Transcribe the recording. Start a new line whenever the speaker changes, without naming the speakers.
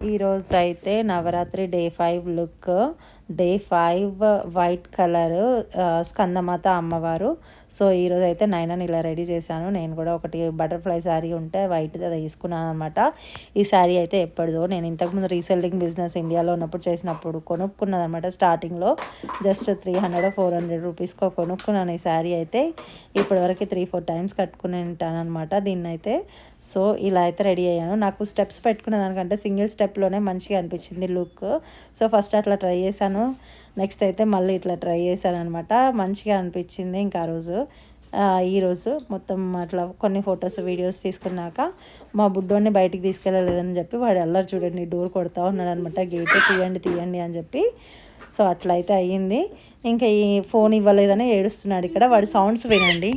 ఈరోజు అయితే Navaratri day 5 look. Day 5 white colour Skandamata అమ్మవారు. సో ఈరోజు అయితే నైనాని ఇలా రెడీ చేశాను. నేను కూడా ఒకటి బటర్ఫ్లై శారీ ఉంటే వైట్ది అది తీసుకున్నాను అనమాట. ఈ శారీ అయితే ఎప్పటిదో నేను ఇంతకుముందు రీసెల్లింగ్ బిజినెస్ ఇండియాలో ఉన్నప్పుడు చేసినప్పుడు కొనుక్కున్నది అనమాట. స్టార్టింగ్లో జస్ట్ 300-400 రూపీస్కో కొనుక్కున్నాను ఈ శారీ అయితే. ఇప్పటివరకు 3-4 టైమ్స్ కట్టుకుని ఉంటాను అనమాట దీన్ని అయితే. సో ఇలా అయితే రెడీ అయ్యాను. నాకు స్టెప్స్ పెట్టుకునే దానికంటే సింగిల్ స్టెప్లోనే మంచిగా అనిపించింది లుక్. సో ఫస్ట్ అట్లా ట్రై చేశాను. నెక్స్ట్ అయితే మళ్ళీ ఇట్లా ట్రై చేశాను అనమాట. మంచిగా అనిపించింది. ఇంకా ఈరోజు మొత్తం అట్లా కొన్ని ఫొటోస్ వీడియోస్ తీసుకున్నాక మా బుడ్డోని బయటికి తీసుకెళ్ళలేదని చెప్పి వాడు అల్లరి చూడండి డోర్ కొడతా ఉన్నాడు అనమాట. గేట్ తీయండి అని చెప్పి. సో అట్లా అయితే అయ్యింది. ఇంకా ఈ ఫోన్ ఇవ్వలేదని ఏడుస్తున్నాడు. ఇక్కడ వాడి సౌండ్స్ వినండి.